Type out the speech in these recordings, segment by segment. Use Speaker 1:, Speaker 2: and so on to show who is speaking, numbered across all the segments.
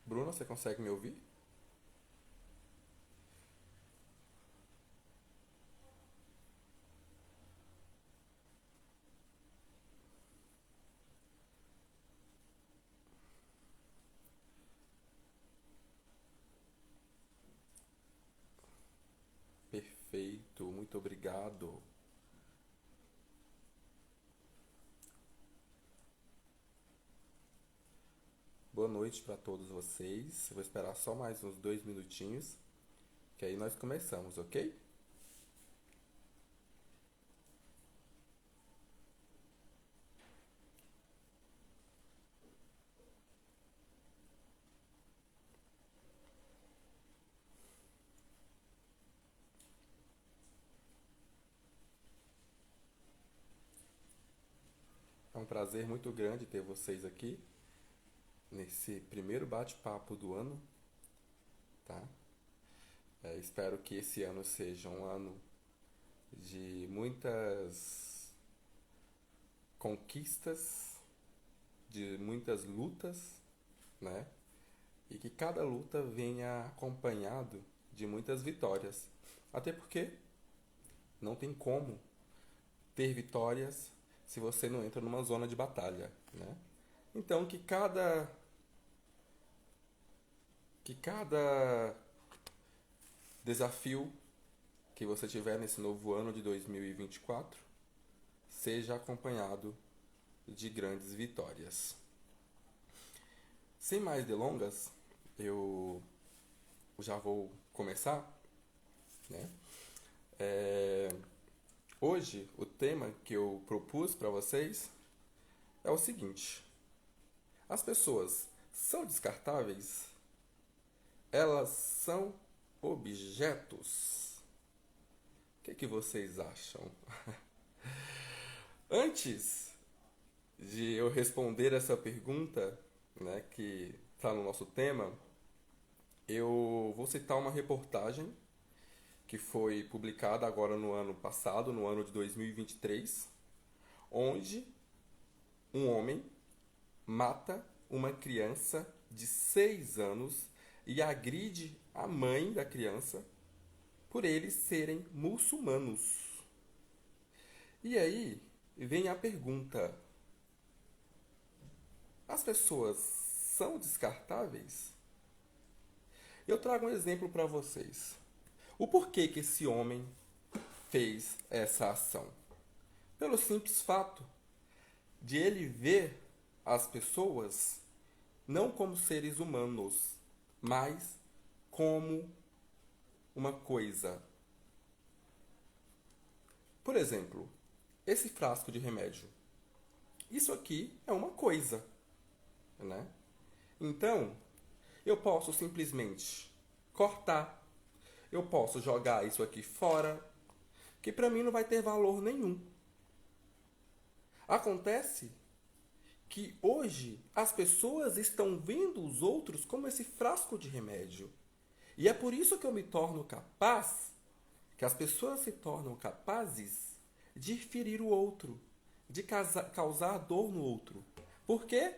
Speaker 1: Bruna, você consegue me ouvir? Perfeito, muito obrigado. Boa noite para todos vocês. Eu vou esperar só mais uns 2 minutinhos, que aí nós começamos, ok? É um prazer muito grande ter vocês aqui nesse primeiro bate-papo do ano, tá? Espero que esse ano seja um ano de muitas conquistas, de muitas lutas, né? E que cada luta venha acompanhado de muitas vitórias. Até porque não tem como ter vitórias se você não entra numa zona de batalha, né? Então que cada desafio que você tiver nesse novo ano de 2024 seja acompanhado de grandes vitórias. Sem mais delongas, eu já vou começar, né? É, Hoje, o tema que eu propus para vocês é o seguinte: as pessoas são descartáveis? Elas são objetos? O que vocês acham? Antes de eu responder essa pergunta, né, que está no nosso tema, eu vou citar uma reportagem que foi publicada agora no ano passado, no ano de 2023, onde um homem mata uma criança de 6 anos e agride a mãe da criança por eles serem muçulmanos. E aí vem a pergunta: as pessoas são descartáveis? Eu trago um exemplo para vocês. O porquê que esse homem fez essa ação? Pelo simples fato de ele ver as pessoas não como seres humanos, mas como uma coisa. Por exemplo, esse frasco de remédio. Isso aqui é uma coisa, né? Então, eu posso simplesmente cortar, eu posso jogar isso aqui fora, que para mim não vai ter valor nenhum. Acontece que hoje as pessoas estão vendo os outros como esse frasco de remédio. E é por isso que eu me torno capaz, que as pessoas se tornam capazes de ferir o outro, de causar dor no outro. Por quê?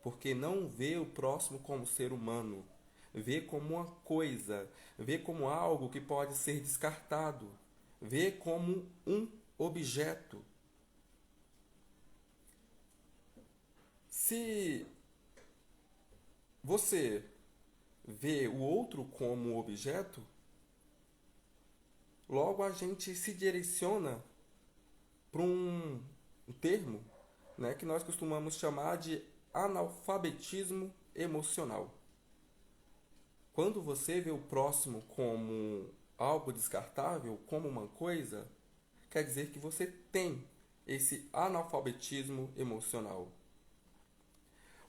Speaker 1: Porque não vê o próximo como ser humano, vê como uma coisa, vê como algo que pode ser descartado, vê como um objeto. Se você vê o outro como objeto, logo a gente se direciona para um termo, né, que nós costumamos chamar de analfabetismo emocional. Quando você vê o próximo como algo descartável, como uma coisa, quer dizer que você tem esse analfabetismo emocional.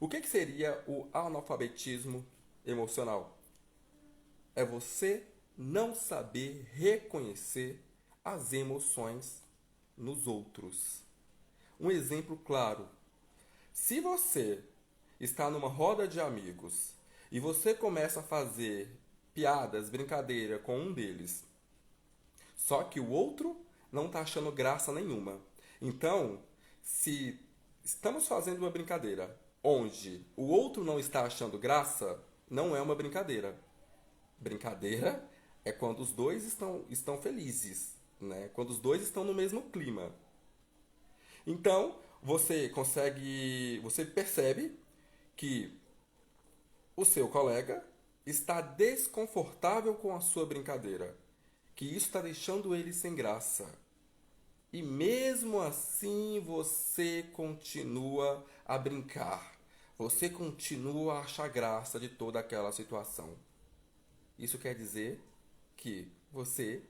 Speaker 1: O que seria o analfabetismo emocional? É você não saber reconhecer as emoções nos outros. Um exemplo claro: se você está numa roda de amigos e você começa a fazer piadas, brincadeira com um deles, só que o outro não está achando graça nenhuma. Então, se estamos fazendo uma brincadeira onde o outro não está achando graça, não é uma brincadeira. Brincadeira é quando os dois estão felizes, né? Quando os dois estão no mesmo clima. Então, você percebe que o seu colega está desconfortável com a sua brincadeira, que isso está deixando ele sem graça. E mesmo assim você continua a brincar. Você continua a achar graça de toda aquela situação. Isso quer dizer que você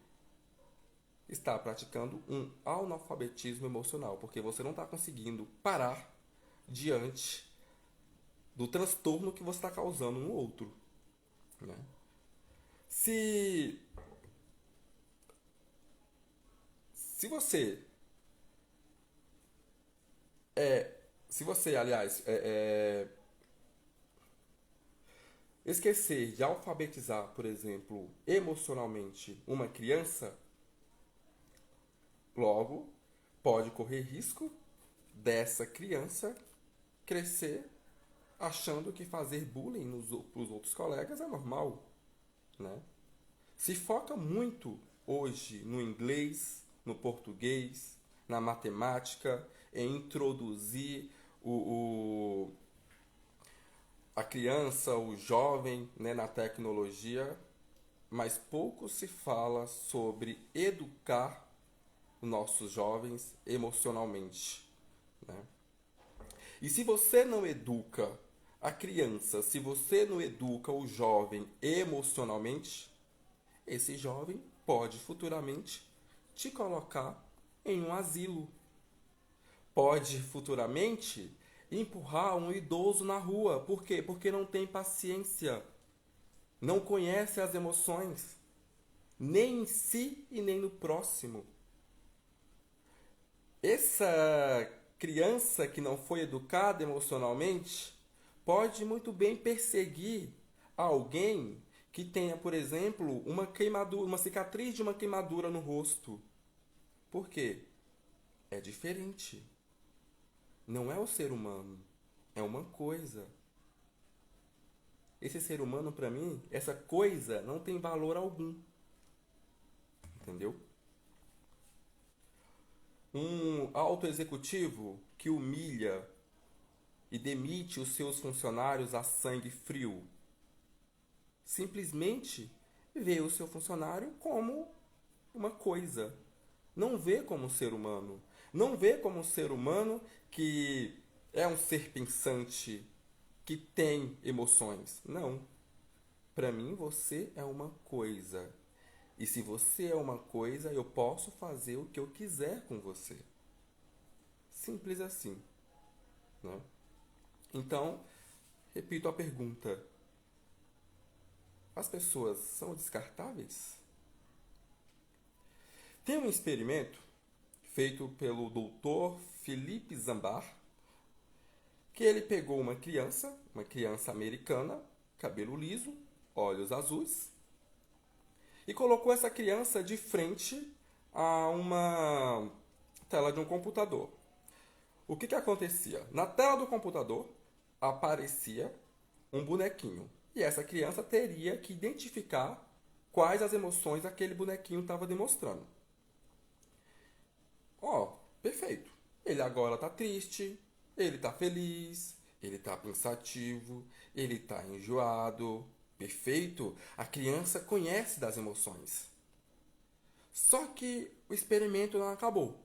Speaker 1: está praticando um analfabetismo emocional, porque você não está conseguindo parar diante do transtorno que você está causando no outro, né? Se, se você aliás, esquecer de alfabetizar, por exemplo, emocionalmente uma criança, logo pode correr risco dessa criança crescer achando que fazer bullying para os outros colegas é normal, né? Se foca muito hoje no inglês, no português, na matemática, em introduzir a criança, o jovem, né, na tecnologia, mas pouco se fala sobre educar nossos jovens emocionalmente, né? E se você não educa a criança, se você não educa o jovem emocionalmente, esse jovem pode futuramente te colocar em um asilo. Pode futuramente empurrar um idoso na rua. Por quê? Porque não tem paciência, não conhece as emoções, nem em si e nem no próximo. Essa criança que não foi educada emocionalmente pode muito bem perseguir alguém que tenha, por exemplo, uma queimadura, uma cicatriz de uma queimadura no rosto. Por quê? É diferente. Não é o ser humano, é uma coisa. Esse ser humano, para mim, essa coisa não tem valor algum. Entendeu? Um alto executivo que humilha e demite os seus funcionários a sangue frio simplesmente vê o seu funcionário como uma coisa. Não vê como um ser humano. Não vê como um ser humano que é um ser pensante, que tem emoções. Não. Para mim, você é uma coisa. E se você é uma coisa, eu posso fazer o que eu quiser com você. Simples assim, né? Então, repito a pergunta: as pessoas são descartáveis? Tem um experimento feito pelo doutor Philippe Zambar, que ele pegou uma criança americana, cabelo liso, olhos azuis, e colocou essa criança de frente a uma tela de um computador. O que acontecia? Na tela do computador aparecia um bonequinho. E essa criança teria que identificar quais as emoções aquele bonequinho estava demonstrando. Ó, perfeito. Ele agora está triste, ele está feliz, ele está pensativo, ele está enjoado. Perfeito. A criança conhece das emoções. Só que o experimento não acabou.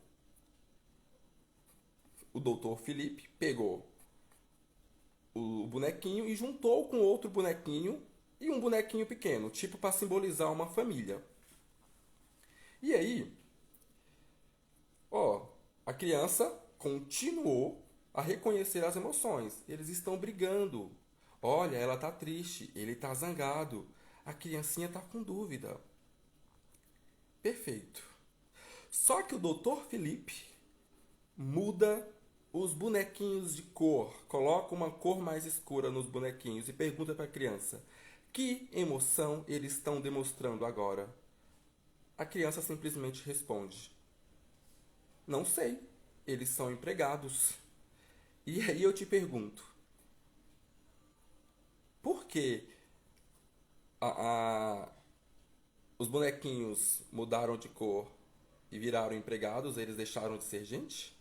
Speaker 1: O doutor Felipe pegou o bonequinho e juntou com outro bonequinho e um bonequinho pequeno, tipo para simbolizar uma família. E aí, ó, a criança continuou a reconhecer as emoções. Eles estão brigando. Olha, ela tá triste, ele tá zangado. A criancinha tá com dúvida. Perfeito. Só que o doutor Felipe muda os bonequinhos de cor, coloca uma cor mais escura nos bonequinhos e pergunta para a criança: que emoção eles estão demonstrando agora? A criança simplesmente responde: não sei, eles são empregados. E aí eu te pergunto: por que A, os bonequinhos mudaram de cor e viraram empregados, eles deixaram de ser gente?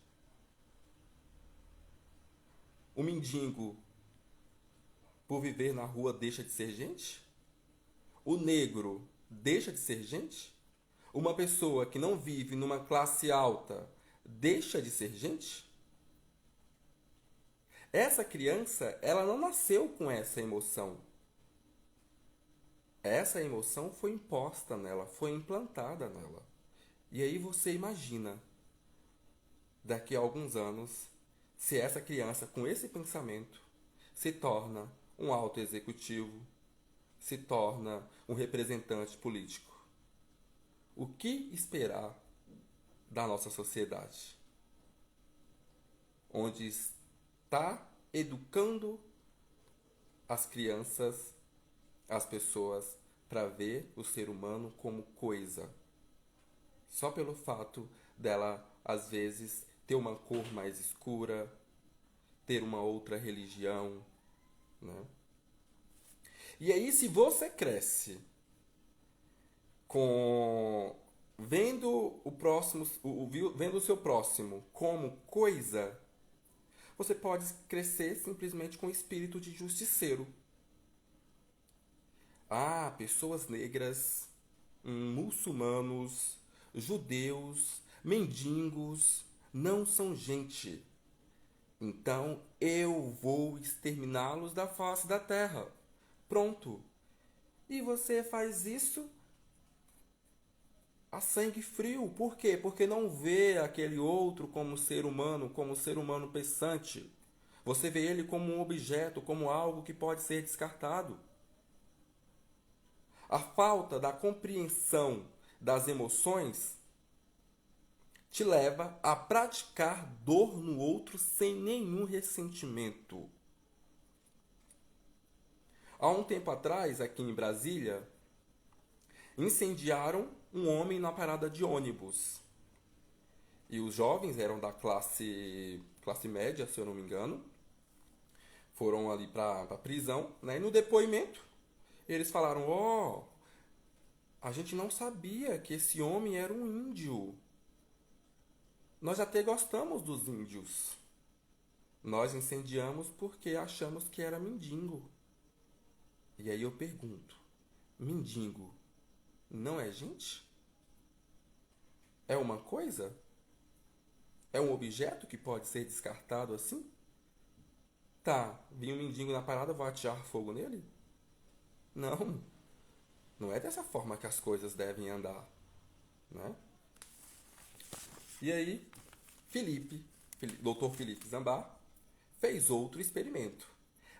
Speaker 1: O mendigo, por viver na rua, deixa de ser gente? O negro deixa de ser gente? Uma pessoa que não vive numa classe alta deixa de ser gente? Essa criança, ela não nasceu com essa emoção. Essa emoção foi imposta nela, foi implantada nela. E aí você imagina, daqui a alguns anos, se essa criança com esse pensamento se torna um alto executivo, se torna um representante político. O que esperar da nossa sociedade? Onde está educando as crianças, as pessoas, para ver o ser humano como coisa. Só pelo fato dela, às vezes, ter uma cor mais escura, ter uma outra religião, né? E aí, se você cresce com vendo o próximo, vendo o seu próximo como coisa, você pode crescer simplesmente com o espírito de justiceiro. Ah, pessoas negras, muçulmanos, judeus, mendigos não são gente. Então eu vou exterminá-los da face da terra. Pronto. E você faz isso a sangue frio. Por quê? Porque não vê aquele outro como ser humano pensante. Você vê ele como um objeto, como algo que pode ser descartado. A falta da compreensão das emoções te leva a praticar dor no outro sem nenhum ressentimento. Há um tempo atrás, aqui em Brasília, incendiaram um homem na parada de ônibus. E os jovens eram da classe média, se eu não me engano, foram ali para a prisão, né? E no depoimento, eles falaram: Ó, a gente não sabia que esse homem era um índio. Nós até gostamos dos índios. Nós incendiamos porque achamos que era mendigo. E aí eu pergunto: mendigo não é gente? É uma coisa? É um objeto que pode ser descartado assim? Tá, vi um mendigo na parada, vou atirar fogo nele? Não, não é dessa forma que as coisas devem andar, né? E aí, Dr. Felipe Zambar, fez outro experimento.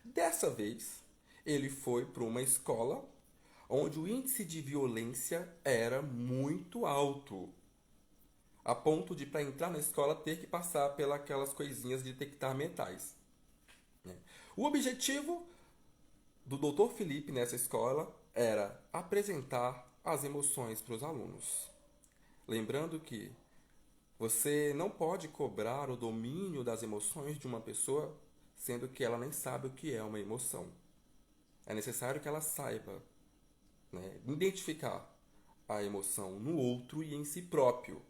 Speaker 1: Dessa vez, ele foi para uma escola onde o índice de violência era muito alto, a ponto de, para entrar na escola, ter que passar pelas coisinhas de detectar metais, né? O objetivo do Dr. Felipe nessa escola era apresentar as emoções para os alunos. Lembrando que você não pode cobrar o domínio das emoções de uma pessoa sendo que ela nem sabe o que é uma emoção. É necessário que ela saiba, né, identificar a emoção no outro e em si próprio.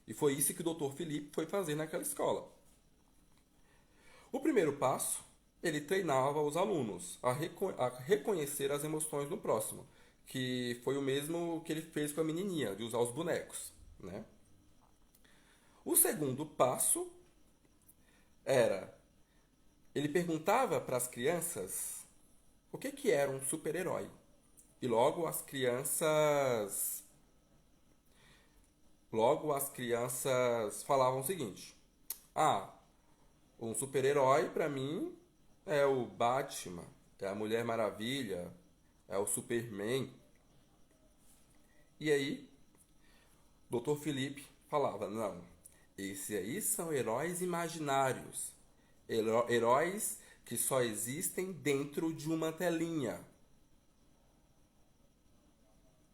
Speaker 1: E foi isso que o Dr. Felipe foi fazer naquela escola. O primeiro passo, ele treinava os alunos a reconhecer as emoções do próximo, que foi o mesmo que ele fez com a menininha, de usar os bonecos, né? O segundo passo era, ele perguntava para as crianças o que era um super-herói. E logo as crianças falavam o seguinte: "Ah, um super-herói para mim é o Batman, é a Mulher Maravilha, é o Superman". E aí, Dr. Felipe falava: "Não, esses aí são heróis imaginários, heróis que só existem dentro de uma telinha.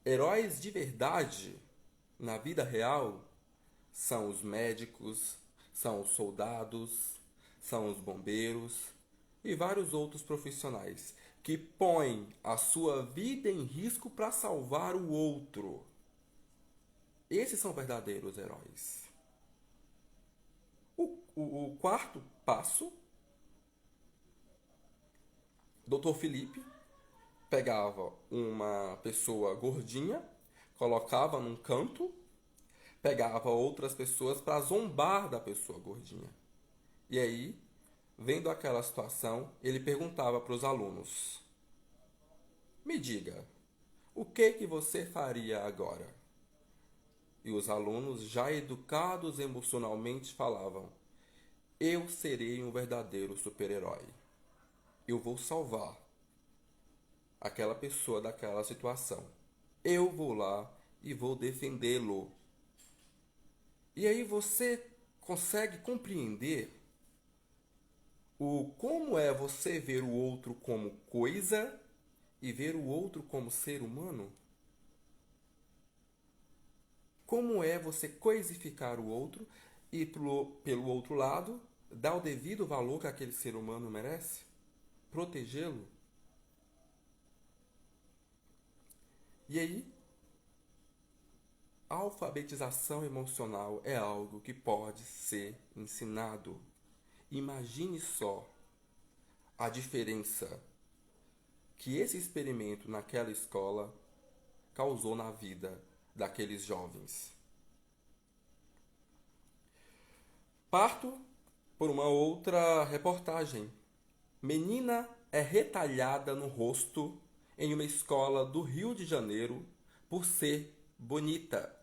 Speaker 1: Heróis de verdade, na vida real, são os médicos, são os soldados, são os bombeiros e vários outros profissionais que põe a sua vida em risco para salvar o outro. Esses são verdadeiros heróis. O quarto passo, Dr. Felipe pegava uma pessoa gordinha, colocava num canto, pegava outras pessoas para zombar da pessoa gordinha. E aí, vendo aquela situação, ele perguntava para os alunos: me diga, o que você faria agora? E os alunos, já educados emocionalmente, falavam: eu serei um verdadeiro super-herói. Eu vou salvar aquela pessoa daquela situação. Eu vou lá e vou defendê-lo. E aí você consegue compreender como é você ver o outro como coisa e ver o outro como ser humano? Como é você coisificar o outro e, pelo outro lado, dar o devido valor que aquele ser humano merece? Protegê-lo? E aí, a alfabetização emocional é algo que pode ser ensinado. Imagine só a diferença que esse experimento naquela escola causou na vida daqueles jovens. Parto por uma outra reportagem. Menina é retalhada no rosto em uma escola do Rio de Janeiro por ser bonita.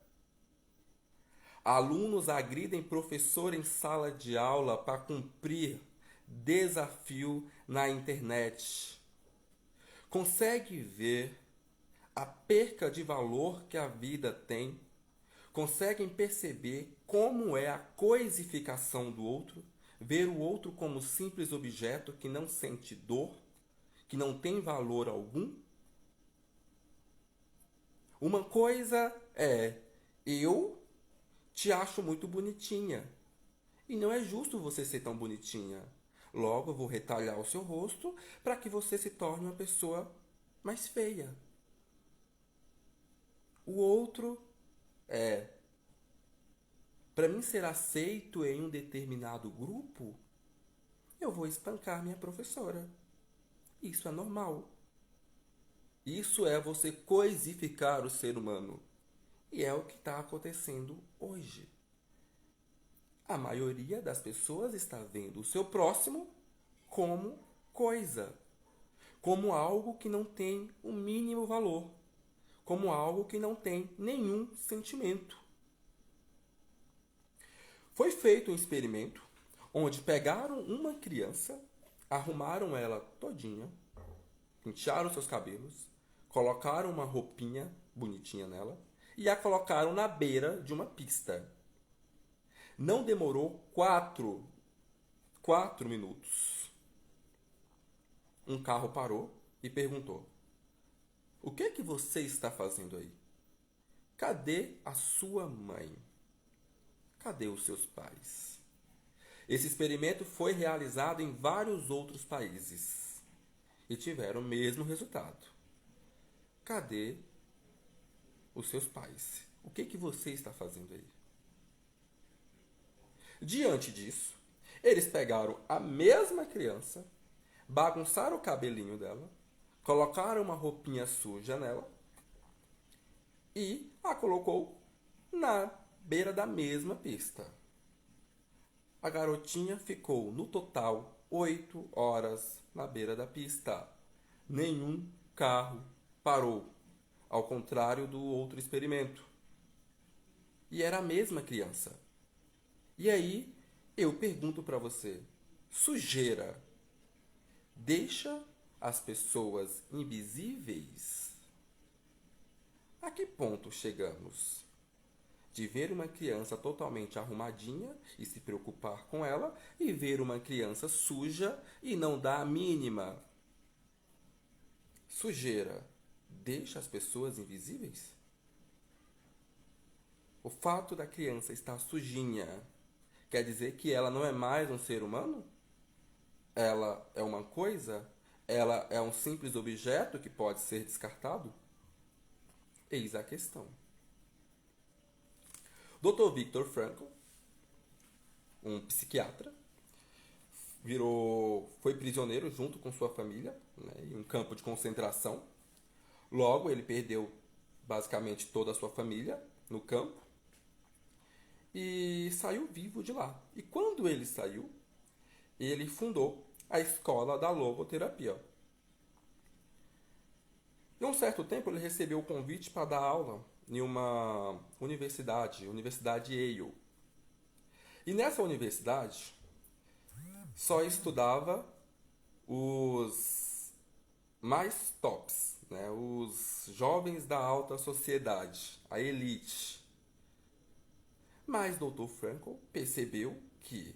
Speaker 1: Alunos agridem professor em sala de aula para cumprir desafio na internet. Consegue ver a perca de valor que a vida tem? Conseguem perceber como é a coisificação do outro? Ver o outro como simples objeto que não sente dor, que não tem valor algum? Uma coisa é: eu te acho muito bonitinha. E não é justo você ser tão bonitinha. Logo, eu vou retalhar o seu rosto para que você se torne uma pessoa mais feia. O outro é: para mim ser aceito em um determinado grupo, eu vou espancar minha professora. Isso é normal. Isso é você coisificar o ser humano. E é o que está acontecendo hoje. A maioria das pessoas está vendo o seu próximo como coisa, como algo que não tem o mínimo valor, como algo que não tem nenhum sentimento. Foi feito um experimento onde pegaram uma criança, arrumaram ela todinha, pentearam seus cabelos, colocaram uma roupinha bonitinha nela e a colocaram na beira de uma pista. Não demorou quatro minutos. Um carro parou e perguntou: o que você está fazendo aí? Cadê a sua mãe? Cadê os seus pais? Esse experimento foi realizado em vários outros países e tiveram o mesmo resultado. Cadê os seus pais? O que você está fazendo aí? Diante disso, eles pegaram a mesma criança, bagunçaram o cabelinho dela, colocaram uma roupinha suja nela e a colocou na beira da mesma pista. A garotinha ficou, no total, 8 horas na beira da pista. Nenhum carro parou, ao contrário do outro experimento. E era a mesma criança. E aí, eu pergunto para você: sujeira deixa as pessoas invisíveis? A que ponto chegamos? De ver uma criança totalmente arrumadinha e se preocupar com ela, e ver uma criança suja e não dar a mínima. Sujeira deixa as pessoas invisíveis? O fato da criança estar sujinha quer dizer que ela não é mais um ser humano? Ela é uma coisa? ela é um simples objeto que pode ser descartado? Eis a questão. Dr. Viktor Frankl, um psiquiatra, foi prisioneiro junto com sua família, né, em um campo de concentração. Logo, ele perdeu basicamente toda a sua família no campo e saiu vivo de lá. E quando ele saiu, ele fundou a escola da logoterapia. Em um certo tempo, ele recebeu o convite para dar aula em uma Universidade Yale. E nessa universidade, só estudava os mais tops, né? Os jovens da alta sociedade, a elite. Mas Dr. Frankl percebeu que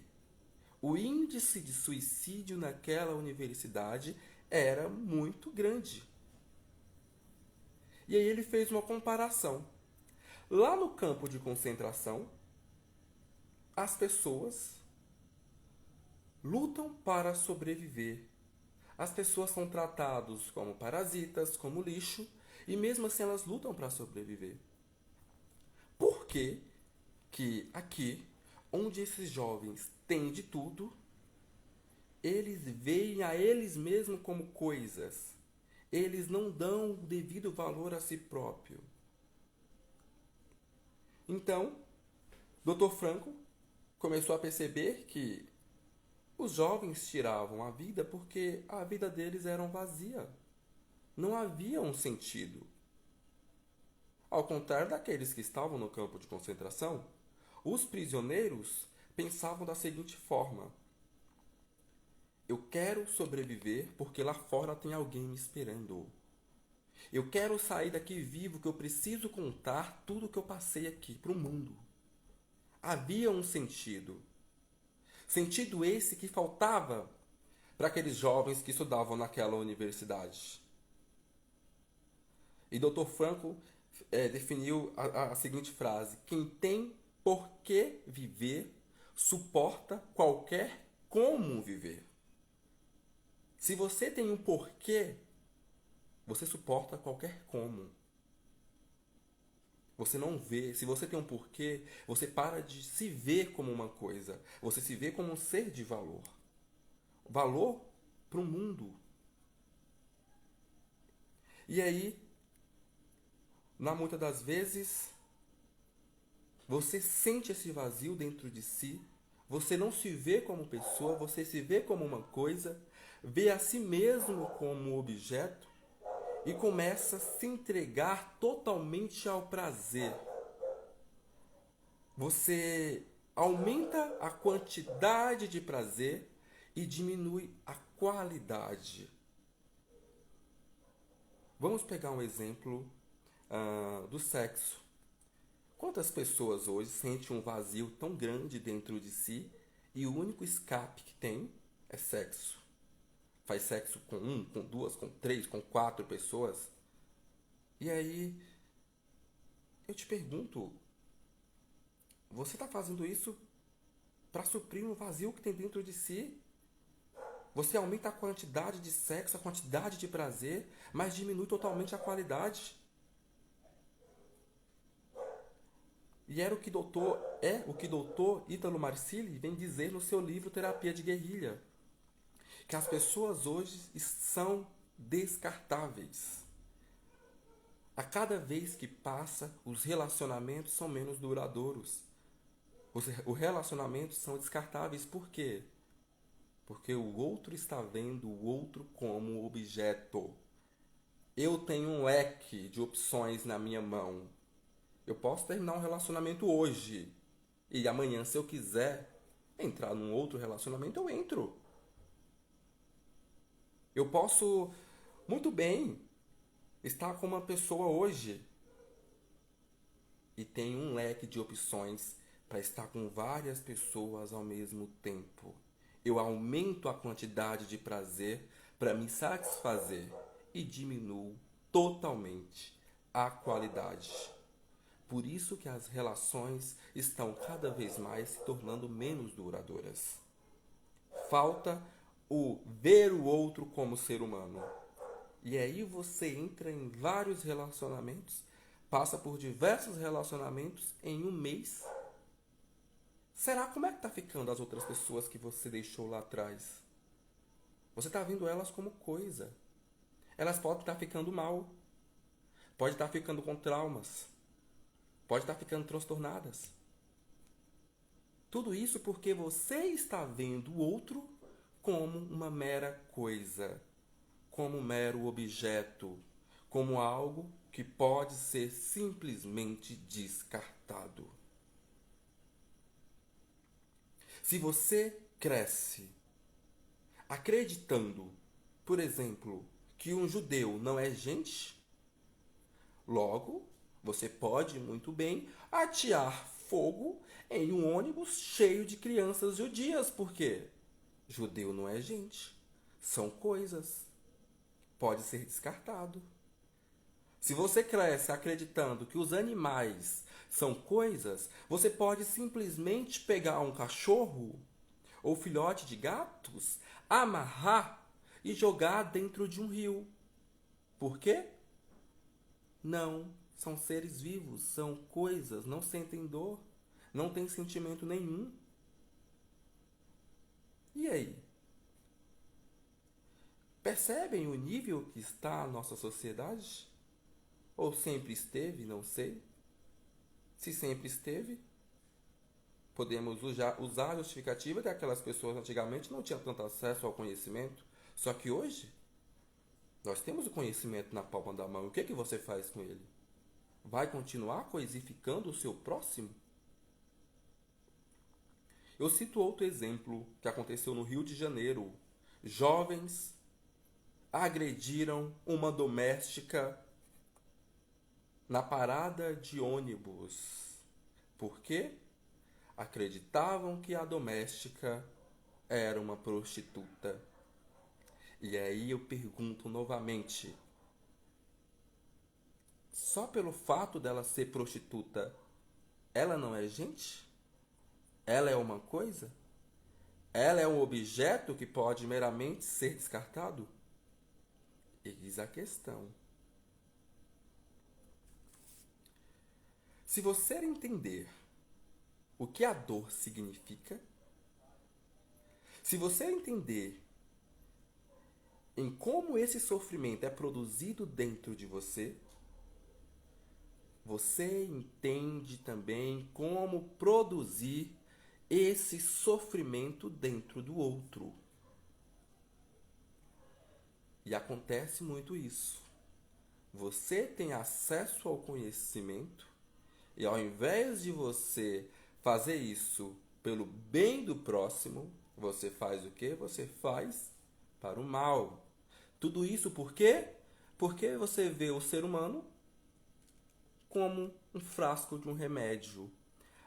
Speaker 1: o índice de suicídio naquela universidade era muito grande. E aí ele fez uma comparação. Lá no campo de concentração, as pessoas lutam para sobreviver. As pessoas são tratadas como parasitas, como lixo, e mesmo assim elas lutam para sobreviver. Por que que aqui, onde esses jovens têm de tudo, eles veem a eles mesmos como coisas? Eles não dão o devido valor a si próprio. Então, Dr. Frankl começou a perceber que os jovens tiravam a vida porque a vida deles era vazia. Não havia um sentido. Ao contrário daqueles que estavam no campo de concentração, os prisioneiros pensavam da seguinte forma: eu quero sobreviver porque lá fora tem alguém me esperando. Eu quero sair daqui vivo, que eu preciso contar tudo que eu passei aqui para o mundo. Havia um sentido. Sentido esse que faltava para aqueles jovens que estudavam naquela universidade. E Dr. Frankl definiu a seguinte frase: quem tem por que viver suporta qualquer como viver. Se você tem um porquê, você suporta qualquer como. Você não vê. Se você tem um porquê, você para de se ver como uma coisa. Você se vê como um ser de valor. Valor para o mundo. E aí, muitas das vezes, você sente esse vazio dentro de si. Você não se vê como pessoa, você se vê como uma coisa, vê a si mesmo como objeto e começa a se entregar totalmente ao prazer. Você aumenta a quantidade de prazer e diminui a qualidade. Vamos pegar um exemplo do sexo. Quantas pessoas hoje sentem um vazio tão grande dentro de si e o único escape que tem é sexo? Faz sexo com com duas, com três, com quatro pessoas. E aí, eu te pergunto, você está fazendo isso para suprir um vazio que tem dentro de si? Você aumenta a quantidade de sexo, a quantidade de prazer, mas diminui totalmente a qualidade. E era o que doutor Ítalo Marcilli vem dizer no seu livro Terapia de Guerrilha. Que as pessoas hoje são descartáveis. A cada vez que passa, os relacionamentos são menos duradouros. Os relacionamentos são descartáveis. Por quê? Porque o outro está vendo o outro como objeto. Eu tenho um leque de opções na minha mão. Eu posso terminar um relacionamento hoje. E amanhã, se eu quiser entrar num outro relacionamento, eu entro. Eu posso muito bem estar com uma pessoa hoje e tem um leque de opções para estar com várias pessoas ao mesmo tempo. Eu aumento a quantidade de prazer para me satisfazer e diminuo totalmente a qualidade. Por isso que as relações estão cada vez mais se tornando menos duradouras. Falta o ver o outro como ser humano. E aí você entra em vários relacionamentos, passa por diversos relacionamentos em um mês. Será como é que tá ficando as outras pessoas que você deixou lá atrás? Você tá vendo elas como coisa. Elas podem estar ficando mal, pode estar ficando com traumas, pode estar ficando transtornadas. Tudo isso porque você está vendo o outro como uma mera coisa, como um mero objeto, como algo que pode ser simplesmente descartado. Se você cresce acreditando, por exemplo, que um judeu não é gente, logo você pode muito bem atear fogo em um ônibus cheio de crianças judias, porque judeu não é gente, são coisas, pode ser descartado. Se você cresce acreditando que os animais são coisas, você pode simplesmente pegar um cachorro ou filhote de gatos, amarrar e jogar dentro de um rio. Por quê? Não, são seres vivos, são coisas, não sentem dor, não têm sentimento nenhum. E aí? Percebem o nível que está a nossa sociedade? Ou sempre esteve, não sei. Se sempre esteve, podemos usar a justificativa que aquelas pessoas antigamente não tinham tanto acesso ao conhecimento. Só que hoje, nós temos o conhecimento na palma da mão. O que, que você faz com ele? Vai continuar coisificando o seu próximo? Eu cito outro exemplo que aconteceu no Rio de Janeiro. Jovens agrediram uma doméstica na parada de ônibus. Por quê? Acreditavam que a doméstica era uma prostituta. E aí eu pergunto novamente: só pelo fato dela ser prostituta, ela não é gente? Ela é uma coisa? Ela é um objeto que pode meramente ser descartado? Eis a questão. Se você entender o que a dor significa, se você entender em como esse sofrimento é produzido dentro de você, você entende também como produzir esse sofrimento dentro do outro. E acontece muito isso. Você tem acesso ao conhecimento e ao invés de você fazer isso pelo bem do próximo, você faz o quê? Você faz para o mal. Tudo isso por quê? Porque você vê o ser humano como um frasco de um remédio,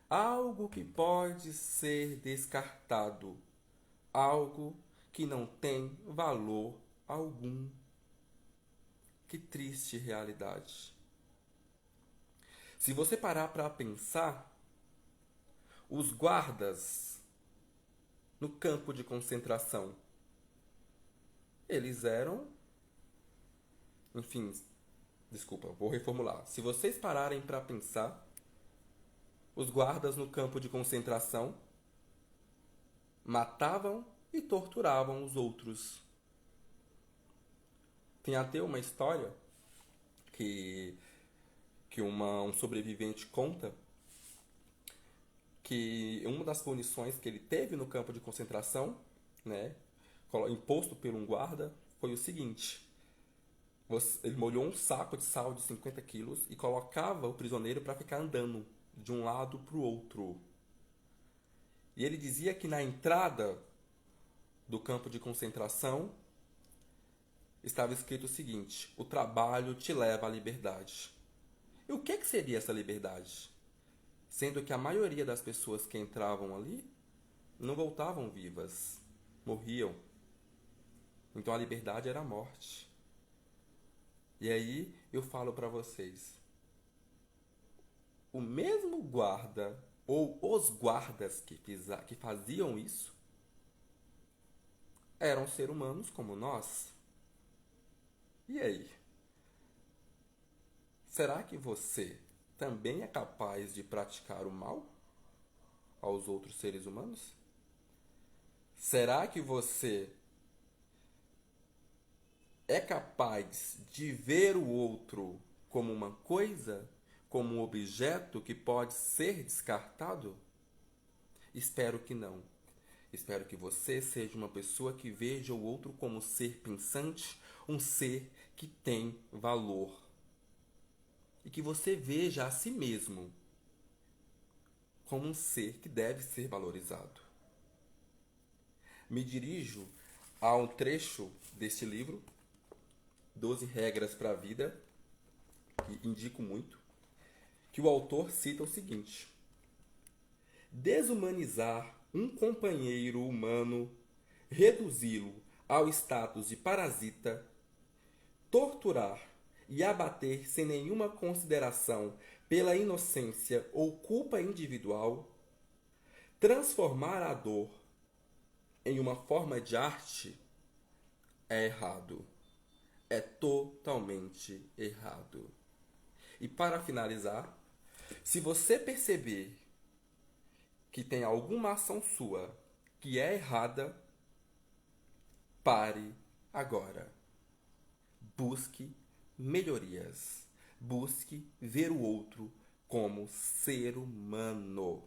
Speaker 1: algo que pode ser descartado, algo que não tem valor algum. Que triste realidade. Se você parar para pensar, os guardas no campo de concentração, eles eram, enfim, desculpa, vou reformular. Se vocês pararem para pensar, os guardas no campo de concentração matavam e torturavam os outros. Tem até uma história que, um sobrevivente conta que uma das punições que ele teve no campo de concentração, né, imposto por um guarda, foi o seguinte: ele molhou um saco de sal de 50 quilos e colocava o prisioneiro para ficar andando de um lado para o outro. E ele dizia que na entrada do campo de concentração estava escrito o seguinte: o trabalho te leva à liberdade. E o que seria essa liberdade? Sendo que a maioria das pessoas que entravam ali não voltavam vivas, morriam. Então a liberdade era a morte. E aí eu falo para vocês: o mesmo guarda ou os guardas que faziam isso eram seres humanos como nós. E aí? Será que você também é capaz de praticar o mal aos outros seres humanos? Será que você é capaz de ver o outro como uma coisa, como um objeto que pode ser descartado? Espero que não. Espero que você seja uma pessoa que veja o outro como ser pensante, um ser que tem valor. E que você veja a si mesmo como um ser que deve ser valorizado. Me dirijo a um trecho deste livro, 12 Regras para a Vida, que indico muito, que o autor cita o seguinte: desumanizar um companheiro humano, reduzi-lo ao status de parasita, torturar e abater sem nenhuma consideração pela inocência ou culpa individual, transformar a dor em uma forma de arte é errado. É totalmente errado. E para finalizar, se você perceber que tem alguma ação sua que é errada, pare agora. Busque melhorias. Busque ver o outro como ser humano,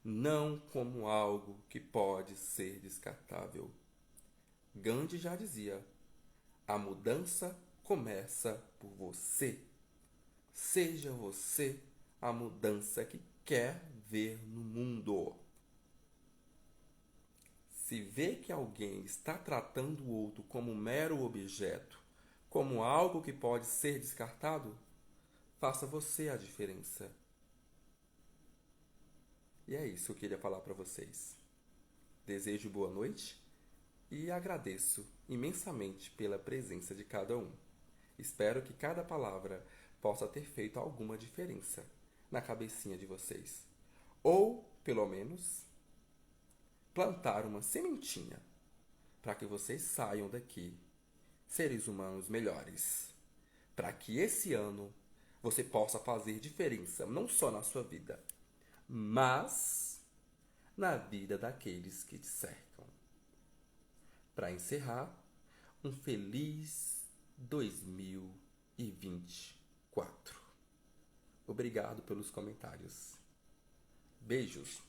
Speaker 1: não como algo que pode ser descartável. Gandhi já dizia: a mudança começa por você. Seja você a mudança que quer ver no mundo. Se vê que alguém está tratando o outro como um mero objeto, como algo que pode ser descartado, faça você a diferença. E é isso que eu queria falar para vocês. Desejo boa noite e agradeço imensamente pela presença de cada um. Espero que cada palavra possa ter feito alguma diferença na cabecinha de vocês. Ou, pelo menos, plantar uma sementinha para que vocês saiam daqui seres humanos melhores. Para que esse ano você possa fazer diferença não só na sua vida, mas na vida daqueles que te cercam. Para encerrar, um feliz 2024. Obrigado pelos comentários. Beijos.